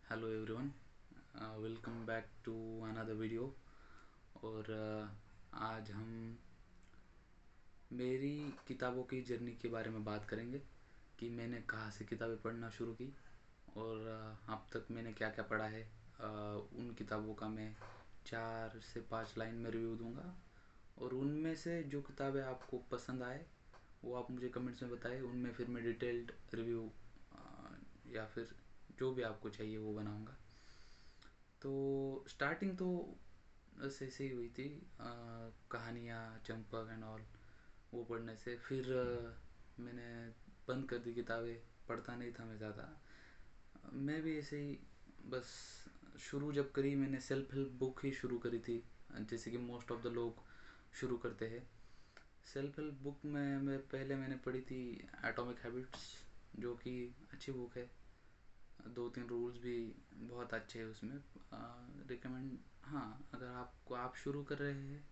Hello everyone, welcome back to another video. और आज हम मेरी किताबों की जर्नी के बारे में बात करेंगे कि मैंने कहाँ से किताबें पढ़ना शुरू की और अब तक मैंने क्या क्या पढ़ा है। उन किताबों का मैं 4 से 5 लाइन में रिव्यू दूंगा और उनमें से जो किताबें आपको पसंद आए वो आप मुझे कमेंट्स में बताएं। उनमें फिर मैं डिटेल्ड रिव्यू या फिर जो भी आपको चाहिए वो बनाऊंगा। तो स्टार्टिंग तो बस ऐसे ही हुई थी, कहानियाँ चंपक एंड ऑल वो पढ़ने से। फिर मैंने बंद कर दी किताबें, पढ़ता नहीं था मैं ज़्यादा। मैं भी ऐसे ही बस शुरू जब करी मैंने सेल्फ हेल्प बुक ही शुरू करी थी, जैसे कि मोस्ट ऑफ द लोग शुरू करते हैं। सेल्फ हेल्प बुक में मैंने पढ़ी थी एटॉमिक हैबिट्स, जो कि अच्छी बुक है। 2-3 रूल्स भी बहुत अच्छे हैं उसमें, रिकमेंड। हाँ, अगर आप शुरू कर रहे हैं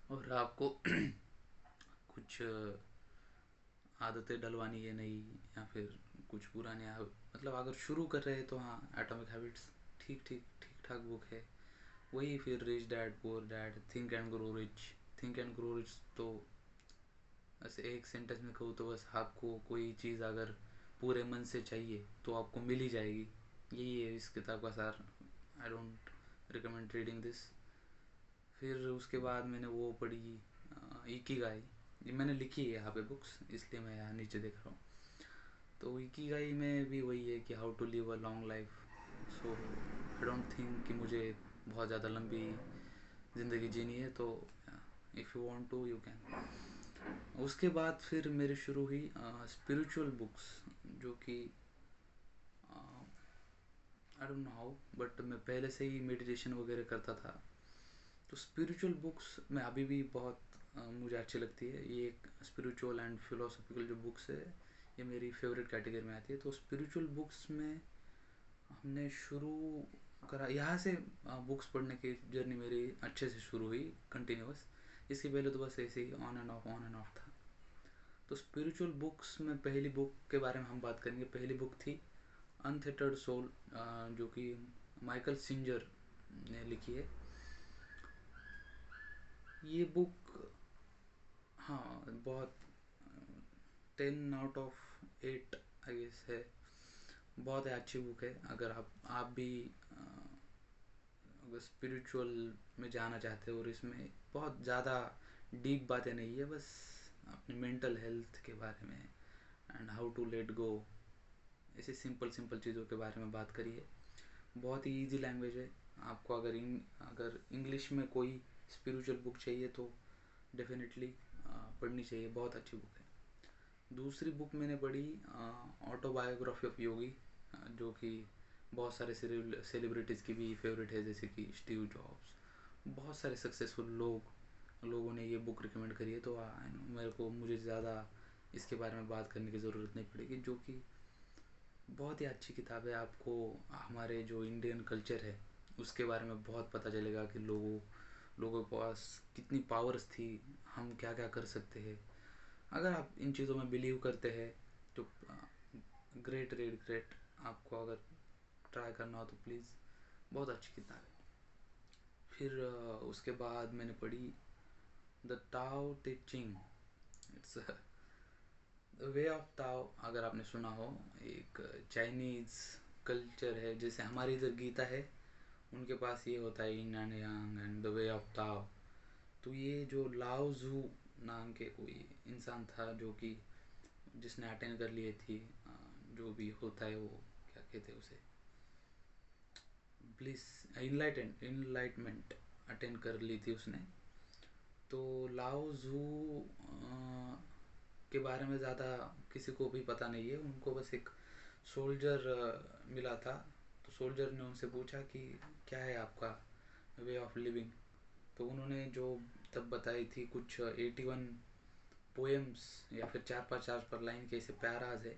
और आपको कुछ आदतें डलवानी है नई, या फिर कुछ पुराने मतलब अगर शुरू कर रहे हैं तो हाँ, एटॉमिक हैबिट्स ठीक ठीक ठीक ठाक बुक है। वही फिर rich dad poor dad, think and grow rich. Think and grow rich तो ऐसे एक सेंटेंस में कहूँ तो बस आपको कोई चीज़ अगर पूरे मन से चाहिए तो आपको मिल ही जाएगी। यही है इस किताब का सार। I don't recommend reading this. फिर उसके बाद मैंने वो पढ़ी इकिगाई। ये मैंने लिखी है यहाँ पे बुक्स, इसलिए मैं यहाँ नीचे देख रहा हूँ। तो इकिगाई में भी वही है कि how to live a long life. So I don't think कि मुझे बहुत ज़्यादा लंबी ज़िंदगी जीनी है, तो if you want to you can. उसके बाद फिर मेरी शुरू हुई स्पिरिचुअल बुक्स, जो कि I don't know how, but मैं पहले से ही मेडिटेशन वगैरह करता था। तो स्पिरिचुअल बुक्स में अभी भी बहुत मुझे अच्छी लगती है। ये एक स्पिरिचुअल एंड फिलोसॉफिकल जो बुक्स है, ये मेरी फेवरेट कैटेगरी में आती है। तो स्पिरिचुअल बुक्स में हमने शुरू करा यहाँ से। बुक्स पढ़ने की जर्नी मेरी अच्छे से शुरू हुई, कंटिन्यूअस। इसके पहले तो बस ऐसे ही ऑन एंड ऑफ था। तो स्पिरिचुअल बुक्स में पहली बुक के बारे में हम बात करेंगे। पहली बुक थी अनथेटर्ड सोल, जो कि माइकल सिंजर ने लिखी है। ये बुक, हाँ, बहुत 10 आउट ऑफ 8 आई गेस है। बहुत ही अच्छी बुक है। अगर आप भी अगर स्पिरिचुअल में जाना चाहते हो और इसमें बहुत ज़्यादा डीप बातें नहीं है, बस अपनी मेंटल हेल्थ के बारे में and how to let go, ऐसी सिंपल सिंपल चीज़ों के बारे में बात करी है। बहुत ही इजी लैंग्वेज है। आपको अगर इंग्लिश में कोई स्पिरिचुअल बुक चाहिए तो डेफिनेटली पढ़नी चाहिए, बहुत अच्छी बुक है। दूसरी बुक मैंने पढ़ी ऑटोबायोग्राफी ऑफ योगी, जो कि बहुत सारे सेलिब्रिटीज़ की भी फेवरेट है, जैसे कि स्टीव जॉब्स। बहुत सारे सक्सेसफुल लोगों ने ये बुक रिकमेंड करी है। तो मुझे ज़्यादा इसके बारे में बात करने की ज़रूरत नहीं पड़ेगी, जो कि बहुत ही अच्छी किताब है। आपको हमारे जो इंडियन कल्चर है उसके बारे में बहुत पता चलेगा कि लोगों के पास कितनी पावर्स थी, हम क्या क्या कर सकते हैं। अगर आप इन चीज़ों में बिलीव करते हैं तो ग्रेट रेड ग्रेट। आपको अगर ट्राई करना हो तो प्लीज़, बहुत अच्छी किताब है। फिर उसके बाद मैंने पढ़ी द टाओ ते चिंग। इट्स वे ऑफ ताओ, अगर आपने सुना हो। एक चाइनीज़ कल्चर है, जैसे हमारी इधर गीता है, उनके पास ये होता है yin and yang and the way of Tao. तो ये जो लाओ जू नाम के कोई इंसान था, जो कि जिसने अटेंड कर लिए थी, जो भी होता है वो क्या कहते हैं उसे, ब्लिस, इनलाइटमेंट अटेंड कर ली थी उसने। तो लाओ जू के बारे में ज़्यादा किसी को भी पता नहीं है। उनको बस एक सोल्जर मिला था। तो सोल्जर ने उनसे पूछा कि क्या है आपका वे ऑफ लिविंग। तो उन्होंने जो तब बताई थी कुछ 81 पोएम्स, या फिर 4 5 लाइन के ऐसे पैराज है,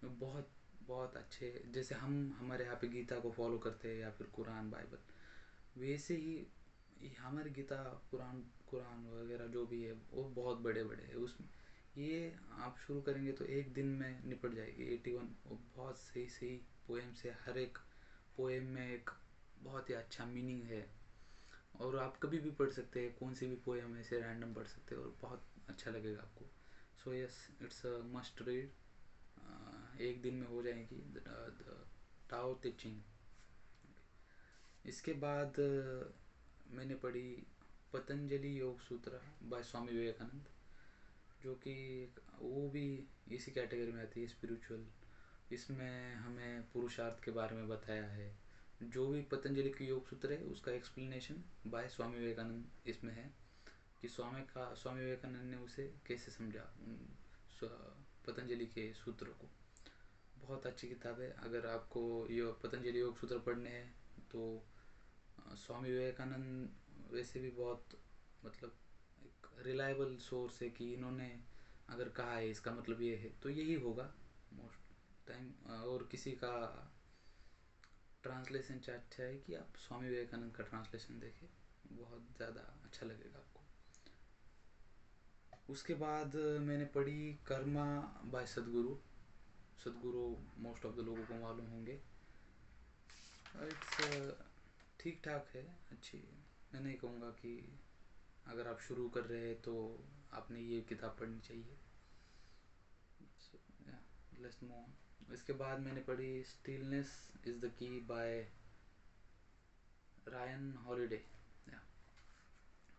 बहुत बहुत अच्छे। जैसे हम हमारे यहाँ पे गीता को फॉलो करते हैं या फिर कुरान बाइबल, वैसे ही हमारी गीता कुरान कुरान वगैरह जो भी है वो बहुत बड़े बड़े है। उसमें ये आप शुरू करेंगे तो एक दिन में निपट जाएगी 81। वो बहुत सही सही पोएम्स है, हर एक पोएम में एक बहुत ही अच्छा मीनिंग है, और आप कभी भी पढ़ सकते हैं, कौन सी भी पोएम ऐसे रैंडम पढ़ सकते हैं और बहुत अच्छा लगेगा आपको। So yes, it's a must read. एक दिन में हो जाएगी टाओ ते चिंग। इसके बाद मैंने पढ़ी पतंजलि योग सूत्र बाय स्वामी विवेकानंद, जो कि वो भी इसी कैटेगरी में आती है, स्पिरिचुअल। इसमें हमें पुरुषार्थ के बारे में बताया है। जो भी पतंजलि की योग सूत्र है उसका एक्सप्लेनेशन बाय स्वामी विवेकानंद इसमें है, कि स्वामी विवेकानंद ने उसे कैसे समझा, पतंजलि के सूत्रों को। बहुत अच्छी किताब है। अगर आपको पतंजलि योग सूत्र पढ़ने हैं तो स्वामी विवेकानंद वैसे भी बहुत, मतलब एक रिलायबल सोर्स है, कि इन्होंने अगर कहा है इसका मतलब ये है तो यही होगा मोस्ट टाइम। और किसी का ट्रांसलेशन अच्छा है कि आप स्वामी विवेकानंद का ट्रांसलेशन देखें, बहुत ज़्यादा अच्छा लगेगा आपको। उसके बाद मैंने पढ़ी कर्मा बाय सदगुरु। सदगुरु मोस्ट ऑफ द लोगों को मालूम होंगे। इट्स ठीक ठाक है, अच्छी। मैं नहीं कहूँगा कि अगर आप शुरू कर रहे हैं तो आपने ये किताब पढ़नी चाहिए। Let's move on. इसके बाद मैंने पढ़ी stillness is the key by Ryan Holiday.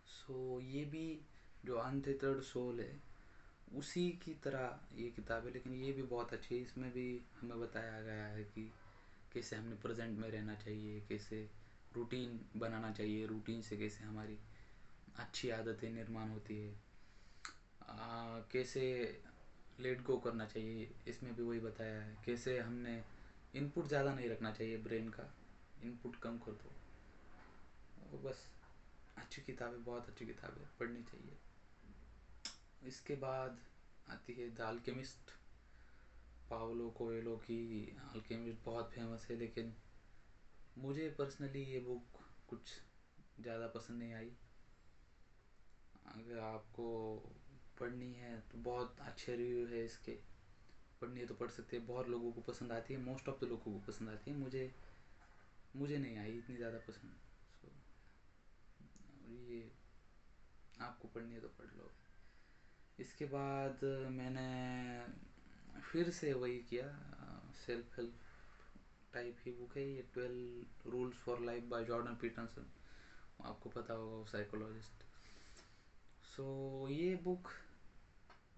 So ये भी जो अनटेथर्ड सोल है उसी की तरह ये किताब है, लेकिन ये भी बहुत अच्छी है। इसमें भी हमें बताया गया है कि कैसे हमने प्रेजेंट में रहना चाहिए, कैसे रूटीन बनाना चाहिए, रूटीन से कैसे हमारी अच्छी आदतें निर्माण होती है, कैसे लेट गो करना चाहिए। इसमें भी वही बताया है, कैसे हमने इनपुट ज़्यादा नहीं रखना चाहिए, ब्रेन का इनपुट कम कर दो। वो बस अच्छी किताब है, बहुत अच्छी किताब है, पढ़नी चाहिए। इसके बाद आती है द अल्केमिस्ट, पाओलो कोएलो की। अल्केमिस्ट बहुत फेमस है, लेकिन मुझे पर्सनली ये बुक कुछ ज़्यादा पसंद नहीं आई। अगर आपको पढ़नी है तो बहुत अच्छे रिव्यू है इसके, पढ़नी है तो पढ़ सकते हैं। बहुत लोगों को पसंद आती है, मोस्ट ऑफ द लोगों को पसंद आती है। मुझे नहीं आई इतनी ज़्यादा पसंद। सो ये आपको पढ़नी है तो पढ़ लो। इसके बाद मैंने फिर से वही किया, सेल्फ हेल्प टाइप ही बुक है ये, 12 rules for life by Jordan Peterson. आपको पता होगा वो साइकोलॉजिस्ट। सो ये बुक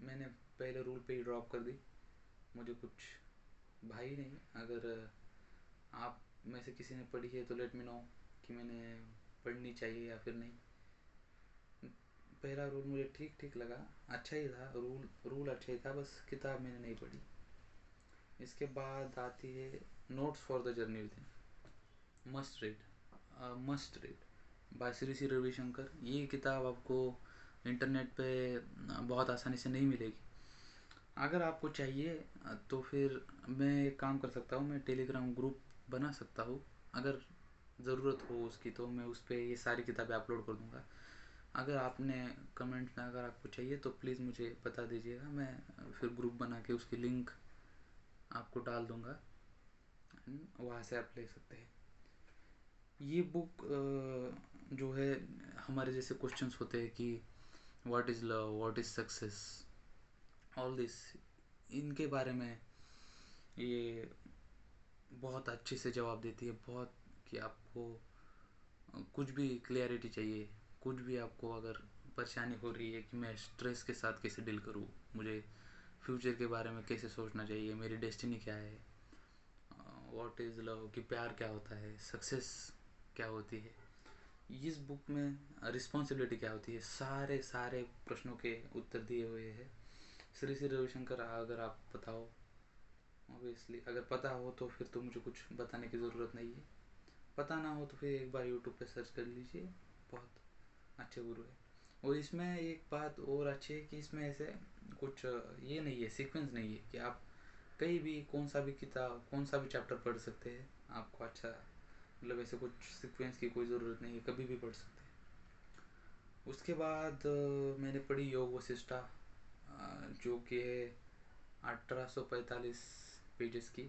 मैंने पहले रूल पे ही ड्रॉप कर दी। मुझे कुछ भाई नहीं, अगर आप में से किसी ने पढ़ी है तो लेट मी नो कि मैंने पढ़नी चाहिए या फिर नहीं। पहला रूल मुझे ठीक ठीक लगा, अच्छा ही था, रूल अच्छा ही था, बस किताब मैंने नहीं पढ़ी। इसके बाद आती है notes for the journey with in, must read by Shri Shri Ravishankar. ये किताब आपको इंटरनेट पे बहुत आसानी से नहीं मिलेगी। अगर आपको चाहिए तो फिर मैं एक काम कर सकता हूँ, मैं टेलीग्राम ग्रुप बना सकता हूँ। अगर ज़रूरत हो उसकी तो मैं उस पर ये सारी किताबें अपलोड कर दूँगा। अगर आपने कमेंट में अगर आपको चाहिए तो प्लीज़ मुझे बता दीजिएगा, मैं फिर ग्रुप बना के उसकी लिंक आपको डाल दूँगा, वहाँ से आप ले सकते हैं। ये बुक जो है, हमारे जैसे क्वेश्चंस होते हैं कि what is love, what is success, all this, इनके बारे में ये बहुत अच्छे से जवाब देती है। बहुत, कि आपको कुछ भी क्लियरिटी चाहिए, कुछ भी आपको अगर परेशानी हो रही है कि मैं स्ट्रेस के साथ कैसे डील करूँ, मुझे फ्यूचर के बारे में कैसे सोचना चाहिए, मेरी डेस्टिनी क्या है, व्हाट इज़ लव, कि प्यार क्या होता है, सक्सेस क्या होती है, इस बुक में रिस्पॉन्सिबिलिटी क्या होती है, सारे सारे प्रश्नों के उत्तर दिए हुए हैं श्री श्री रविशंकर। अगर आप बताओ, ऑब्वियसली अगर पता हो तो फिर तो मुझे कुछ बताने की ज़रूरत नहीं है, पता ना हो तो फिर एक बार यूट्यूब पे सर्च कर लीजिए, बहुत अच्छे गुरु है। और इसमें एक बात और अच्छी है कि इसमें ऐसे कुछ ये नहीं है, सीक्वेंस नहीं है, कि आप कहीं भी कौन सा भी किताब, कौन सा भी चैप्टर पढ़ सकते हैं, आपको अच्छा, मतलब ऐसे कुछ सीक्वेंस की कोई ज़रूरत नहीं है, कभी भी पढ़ सकते हैं। उसके बाद मैंने पढ़ी योग वशिष्ठा, जो कि है 1845 पेजेस की।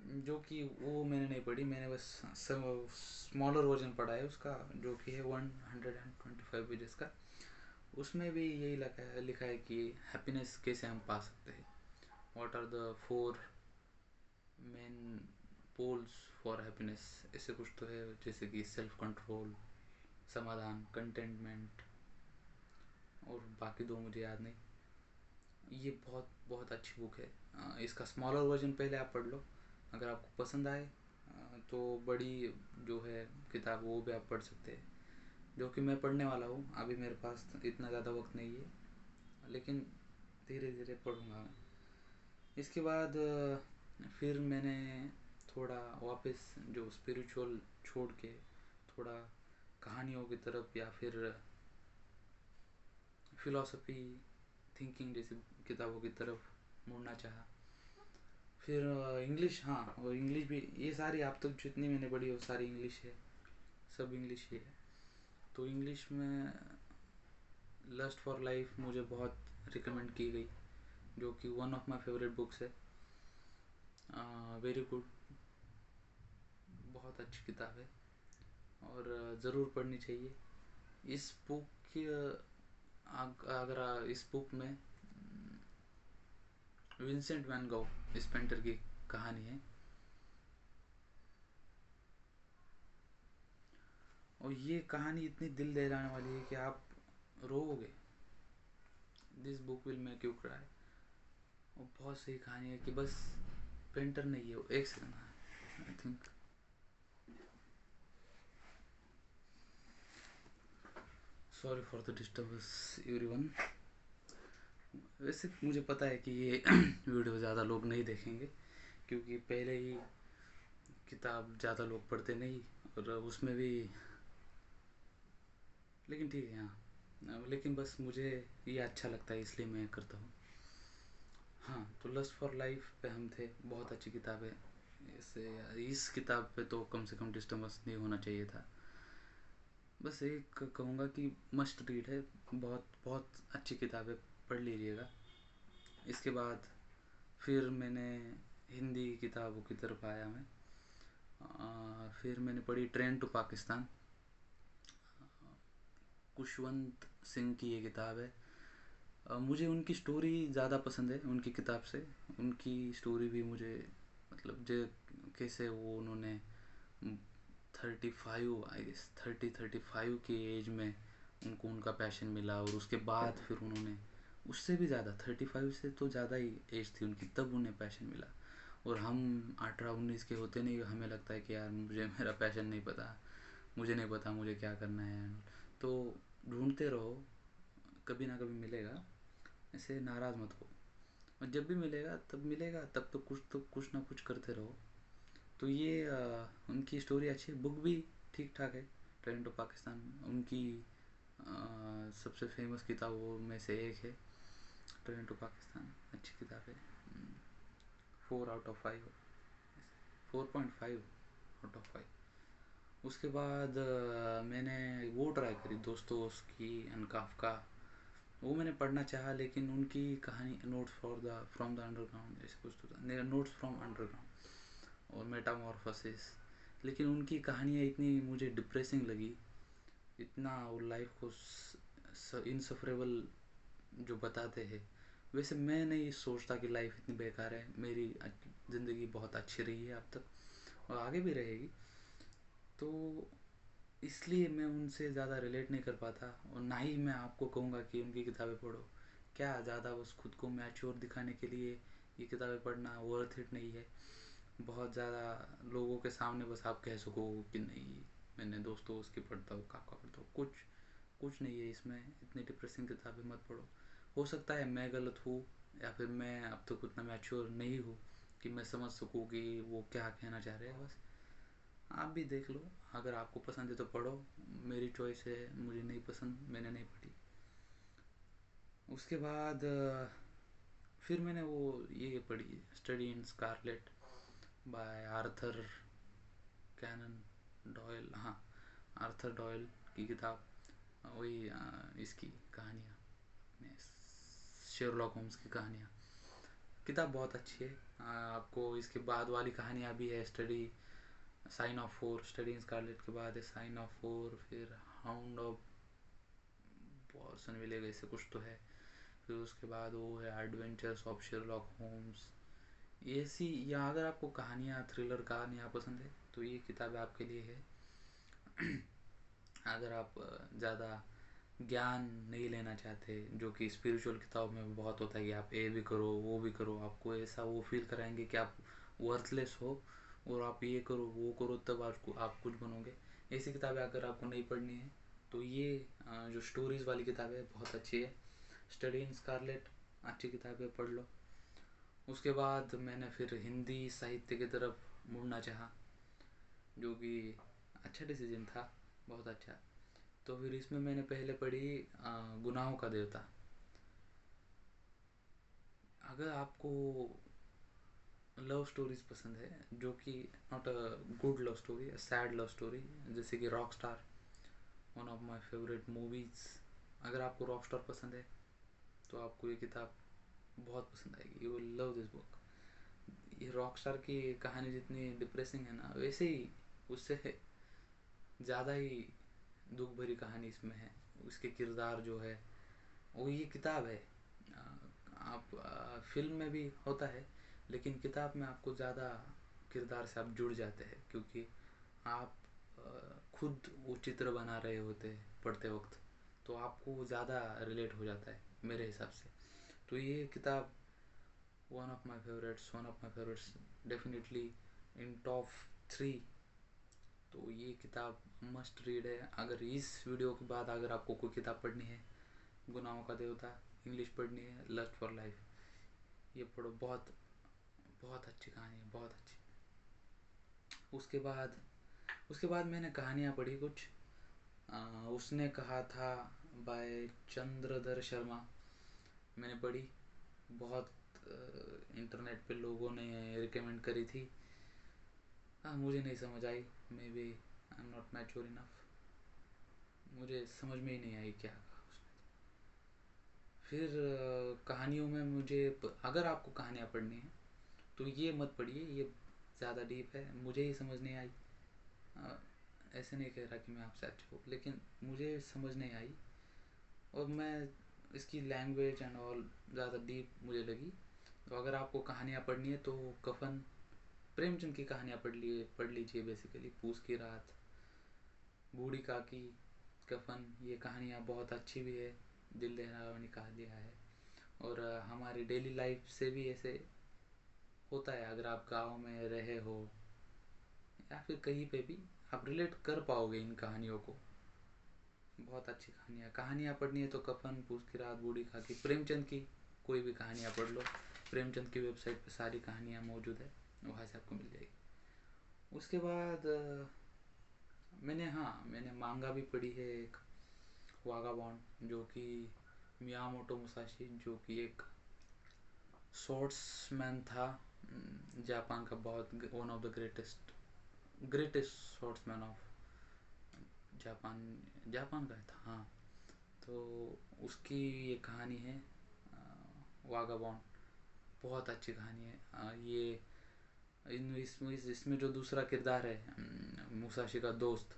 जो कि वो मैंने नहीं पढ़ी, मैंने बस स्मॉलर वर्जन पढ़ा है उसका, जो कि है 125 पेजेस का। उसमें भी यही लिखा है कि हैप्पीनेस कैसे हम पा सकते हैं, what are the 4 main poles for happiness, ऐसे कुछ तो है, जैसे कि सेल्फ कंट्रोल, समाधान, कंटेंटमेंट, और बाकी दो मुझे याद नहीं। ये बहुत बहुत अच्छी बुक है। इसका स्मॉलर वर्जन पहले आप पढ़ लो, अगर आपको पसंद आए तो बड़ी जो है किताब वो भी आप पढ़ सकते हैं, जो कि मैं पढ़ने वाला हूँ। अभी मेरे पास इतना ज़्यादा वक्त नहीं है, लेकिन धीरे धीरे पढ़ूँगा मैं। इसके बाद फिर मैंने थोड़ा वापस जो स्पिरिचुअल छोड़ के थोड़ा कहानियों की तरफ या फिर फिलॉसफी, थिंकिंग जैसी किताबों की तरफ मुड़ना चाहा। फिर इंग्लिश, हाँ, और इंग्लिश भी, ये सारी आप तक जितनी मैंने पढ़ी वो सारी इंग्लिश है, सब इंग्लिश ही है। तो इंग्लिश में लस्ट फॉर लाइफ मुझे बहुत रिकमेंड की गई, जो कि one of my favourite books है। वेरी गुड, बहुत अच्छी किताब है और ज़रूर पढ़नी चाहिए। इस बुक की अगर इस बुक में विंसेंट वैन गो, इस पेंटर की कहानी है, और ये कहानी इतनी दिल दहलाने वाली है कि आप रोओगे। This book will make you cry. और बहुत सही कहानी है कि बस पेंटर नहीं है वो, एक second, I think, sorry for the disturbance everyone. वैसे मुझे पता है कि ये वीडियो ज़्यादा लोग नहीं देखेंगे, क्योंकि पहले ही किताब ज़्यादा लोग पढ़ते नहीं, और उसमें भी, लेकिन ठीक है, हाँ, लेकिन बस मुझे ये अच्छा लगता है इसलिए मैं करता हूँ। हाँ, तो लस्ट फॉर लाइफ पे हम थे, बहुत अच्छी किताब है। इस किताब पे तो कम से कम डिस्टर्बेंस नहीं होना चाहिए था। बस एक कहूँगा कि मस्ट रीड है, बहुत बहुत अच्छी किताब है, पढ़ लीजिएगा। इसके बाद फिर मैंने हिंदी किताबों की तरफ आया मैं। फिर मैंने पढ़ी ट्रेन टू पाकिस्तान, खुशवंत सिंह की ये किताब है। मुझे उनकी स्टोरी ज़्यादा पसंद है उनकी किताब से। उनकी स्टोरी भी मुझे, मतलब जो कैसे वो उन्होंने 35, आई गेस 35 की एज में उनको उनका पैशन मिला, और उसके बाद फिर उन्होंने उससे भी ज़्यादा 35 से तो ज़्यादा ही एज थी उनकी तब उन्हें पैशन मिला। और हम 18-19 के होते नहीं, हमें लगता है कि यार मुझे मेरा पैशन नहीं पता, मुझे नहीं पता मुझे क्या करना है। तो ढूंढते रहो, कभी ना कभी मिलेगा, ऐसे नाराज़ मत हो, और जब भी मिलेगा तब मिलेगा, तब तो कुछ ना कुछ करते रहो। तो ये उनकी स्टोरी अच्छी है, बुक भी ठीक ठाक है। ट्रेन टू पाकिस्तान उनकी सबसे फेमस किताबों में से एक है। ट्रेन टू पाकिस्तान अच्छी किताब है। 4/5, 4.5/5। उसके बाद मैंने वो ट्राई करी दोस्तोवस्की एंड काफका। वो मैंने पढ़ना चाहा, लेकिन उनकी कहानी नोट्स फ्रॉम द अंडरग्राउंड, ऐसे कुछ तो था, नोट्स फ्रॉम अंडरग्राउंड और मेटामॉर्फोसिस। लेकिन उनकी कहानियाँ इतनी मुझे डिप्रेसिंग लगी, इतना वो लाइफ को इनसफरेबल जो बताते हैं। वैसे मैं नहीं सोचता कि लाइफ इतनी बेकार है, मेरी ज़िंदगी बहुत अच्छी रही है अब तक और आगे भी रहेगी। तो इसलिए मैं उनसे ज़्यादा रिलेट नहीं कर पाता, और ना ही मैं आपको कहूँगा कि उनकी किताबें पढ़ो। क्या ज़्यादा बस खुद को मैच्योर दिखाने के लिए ये किताबें पढ़ना वर्थ इट नहीं है। बहुत ज़्यादा लोगों के सामने बस आप कह सको कि नहीं मैंने दोस्तों उसकी पढ़ता हूँ, काका पढ़ता हूँ, कुछ कुछ नहीं है इसमें, इतनी डिप्रेसिंग किताबें मत पढ़ो। हो सकता है मैं गलत हूँ, या फिर मैं अब तक उतना मैच्योर नहीं हूँ कि मैं समझ सकूँ कि वो क्या कहना चाह रहे हैं। बस आप भी देख लो, अगर आपको पसंद है तो पढ़ो, मेरी चॉइस है, मुझे नहीं पसंद, मैंने नहीं पढ़ी। उसके बाद फिर मैंने वो ये पढ़ी, study in scarlet by Arthur Conan Doyle, हाँ, आर्थर डॉयल की किताब। वही इसकी कहानियाँ, शेरलॉक होम्स की कहानियाँ। किताब बहुत अच्छी है, आपको इसके बाद वाली कहानियाँ भी है, study sign of four, study in scarlet के बाद है साइन ऑफ फोर, फिर हाउंड ऑफ बॉसन विलेज ऐसे कुछ तो है, फिर उसके बाद वो है एडवेंचर्स ऑफ शेरलॉक होम्स। ये सी, या अगर आपको कहानियाँ, थ्रिलर कहानियाँ पसंद है तो ये किताब आपके लिए है। अगर आप ज़्यादा ज्ञान नहीं लेना चाहते, जो कि स्पिरिचुअल किताब में बहुत होता है कि आप ये भी करो वो भी करो, आपको ऐसा वो फील कराएंगे कि आप वर्थलेस हो, और आप ये करो वो करो तब आपको आप कुछ बनोगे, ऐसी किताबें अगर आपको नहीं पढ़नी है तो ये जो स्टोरीज़ वाली किताब है बहुत अच्छी है। स्टडी इन स्कारलेट अच्छी किताब है, पढ़ लो। उसके बाद मैंने फिर हिंदी साहित्य की तरफ मुड़ना चाहा, जो कि अच्छा डिसीजन था, बहुत अच्छा। तो फिर इसमें मैंने पहले पढ़ी गुनाहों का देवता। अगर आपको लव स्टोरीज पसंद है, जो कि not a good love story, sad love story, जैसे कि rock star, one of my favourite movies, अगर आपको रॉक स्टार पसंद है तो आपको ये किताब बहुत पसंद आएगी, you will love this book. ये रॉक स्टार की कहानी जितनी डिप्रेसिंग है ना, वैसे ही उससे ज़्यादा ही दुख भरी कहानी इसमें है। उसके किरदार जो है, वो ये किताब है, आप फिल्म में भी होता है, लेकिन किताब में आपको ज़्यादा किरदार से आप जुड़ जाते हैं, क्योंकि आप खुद वो चित्र बना रहे होते हैं पढ़ते वक्त, तो आपको ज़्यादा रिलेट हो जाता है मेरे हिसाब से। तो ये किताब one of my favourites, definitely in top 3। तो ये किताब मस्ट रीड है। अगर इस वीडियो के बाद अगर आपको कोई किताब पढ़नी है, गुनाहों का देवता, इंग्लिश पढ़नी है, लस्ट फॉर लाइफ, ये पढ़ो, बहुत बहुत अच्छी कहानी है, बहुत अच्छी। उसके बाद मैंने कहानियाँ पढ़ी कुछ, उसने कहा था बाय चंद्रधर शर्मा, मैंने पढ़ी, बहुत इंटरनेट पे लोगों ने रिकमेंड करी थी। मुझे नहीं समझ आई, maybe I am not mature enough, मुझे समझ में ही नहीं आई क्या कहा उसने। फिर कहानियों में अगर आपको कहानियाँ पढ़नी है तो ये मत पढ़िए, ये ज़्यादा डीप है, मुझे ही समझ नहीं आई। ऐसे नहीं कह रहा कि मैं आपसे अच्छा हूँ, लेकिन मुझे समझ नहीं आई, और मैं इसकी लैंग्वेज एंड ऑल ज़्यादा डीप मुझे लगी। तो अगर आपको कहानियाँ पढ़नी है तो कफन, प्रेमचंद की कहानियाँ पढ़ लीजिए, बेसिकली पूस की रात, बूढ़ी काकी, कफन, ये कहानियाँ बहुत अच्छी भी है, दिल दहला निकाल दिया है। और हमारी डेली लाइफ से भी ऐसे होता है, अगर आप गांव में रहे हो या फिर कहीं पे भी, आप रिलेट कर पाओगे इन कहानियों को। बहुत अच्छी कहानियाँ पढ़नी है तो कफन, पूस की रात, बूढ़ी खाकी, प्रेमचंद की कोई भी कहानियाँ पढ़ लो, प्रेमचंद की वेबसाइट पे सारी कहानियाँ मौजूद है, वहाँ से आपको मिल जाएगी। उसके बाद मैंने मांगा भी पढ़ी है एक, वागाबॉन्ड, जो कि मियामोटो मुसाशी, जो कि एक शॉर्ट्समैन था, जापान का, बहुत one of the greatest swordsman of Japan, Japan का था, हाँ। तो उसकी ये कहानी है वागाबॉन्ड, बहुत अच्छी कहानी है। ये इसमें जो दूसरा किरदार है, मुसाशी का दोस्त,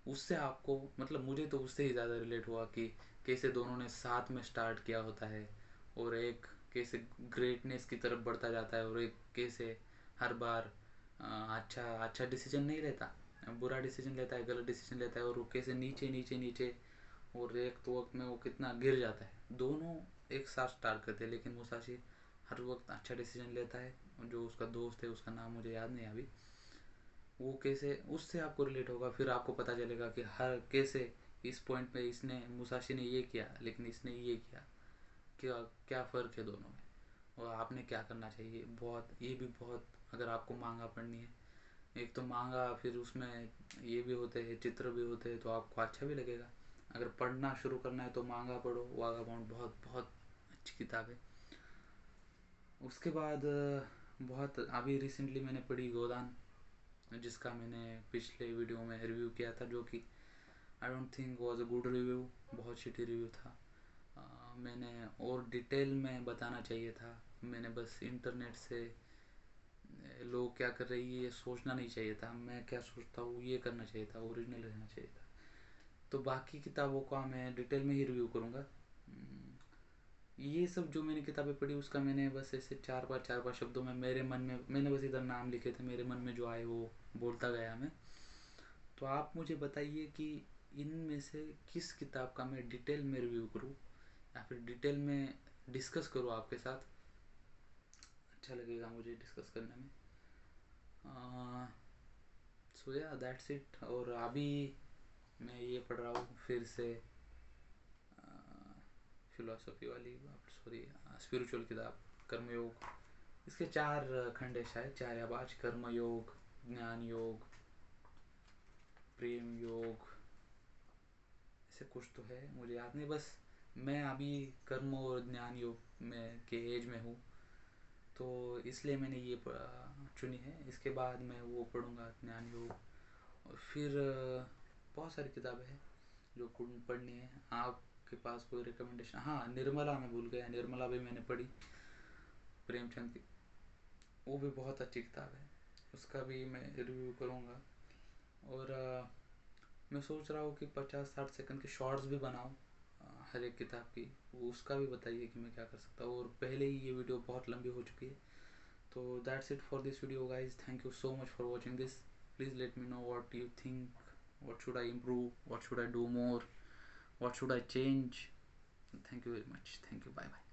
उससे आपको, मतलब मुझे तो उससे ही ज़्यादा रिलेट हुआ कि कैसे दोनों ने साथ में स्टार्ट किया होता है, और एक कैसे ग्रेटनेस की तरफ बढ़ता जाता है, और एक कैसे हर बार अच्छा अच्छा डिसीजन नहीं लेता, बुरा डिसीजन लेता है, गलत डिसीजन लेता है, और वो कैसे नीचे नीचे नीचे, और एक तो वक्त में वो कितना गिर जाता है। दोनों एक साथ स्टार्ट करते हैं, लेकिन मुसाशी हर वक्त अच्छा डिसीजन लेता है। जो उसका दोस्त है, उसका नाम मुझे याद नहीं अभी, वो कैसे, उससे आपको रिलेट होगा, फिर आपको पता चलेगा कि हर कैसे इस पॉइंट पे इसने, मुसाशी ने ये किया लेकिन इसने ये किया, क्या क्या फ़र्क है दोनों में, और आपने क्या करना चाहिए। बहुत, ये भी बहुत, अगर आपको मांगा पढ़नी है, एक तो मांगा, फिर उसमें ये भी होते हैं, चित्र भी होते हैं, तो आपको अच्छा भी लगेगा। अगर पढ़ना शुरू करना है तो मांगा पढ़ो, वागाबाउंड बहुत बहुत अच्छी किताब है। उसके बाद बहुत अभी रिसेंटली मैंने पढ़ी गोदान, जिसका मैंने पिछले वीडियो में रिव्यू किया था, जो कि आई don't think was a good review, बहुत शिटी रिव्यू था। मैंने और डिटेल में बताना चाहिए था, मैंने बस इंटरनेट से लोग क्या कर रहे हैं ये सोचना नहीं चाहिए था, मैं क्या सोचता हूँ ये करना चाहिए था, ओरिजिनल रहना चाहिए था। तो बाकी किताबों का मैं डिटेल में ही रिव्यू करूँगा। ये सब जो मैंने किताबें पढ़ी उसका मैंने बस ऐसे चार पाँच शब्दों में मेरे मन में मैंने बस इधर नाम लिखे थे, मेरे मन में जो आए वो बोलता गया मैं। तो आप मुझे बताइए कि इनमें से किस किताब का मैं डिटेल में रिव्यू करूँ या फिर डिटेल में डिस्कस करूँ आपके साथ, अच्छा लगेगा मुझे डिस्कस करने में। सो या दैट्स इट। और अभी मैं ये पढ़ रहा हूँ फिर से फिलोसफी वाली, सॉरी स्पिरिचुअल किताब, कर्मयोग। इसके चार खंड है शायद, चार या पाँच, कर्मयोग, ज्ञान योग, प्रेम योग, ऐसे कुछ तो है मुझे याद नहीं। बस मैं अभी कर्म और ज्ञान योग में के एज में हूँ, तो इसलिए मैंने ये चुनी है। इसके बाद मैं वो पढ़ूँगा ज्ञान योग। और फिर बहुत सारी किताबें हैं जो पढ़नी है। आपके पास कोई रिकमेंडेशन? हाँ, निर्मला मैं भूल गया, निर्मला भी मैंने पढ़ी, प्रेमचंद की, वो भी बहुत अच्छी किताब है, उसका भी मैं रिव्यू करूँगा। और मैं सोच रहा हूँ कि 50-60 सेकंड के शॉर्ट्स भी बनाऊँ हर एक किताब की, वो उसका भी बताइए कि मैं क्या कर सकता हूँ। और पहले ही ये वीडियो बहुत लंबी हो चुकी है। तो that's it for this video guys, thank you so much for watching this. Please let me know what you think, what should I improve, what should I do more, what should I change. Thank you very much, thank you, bye bye.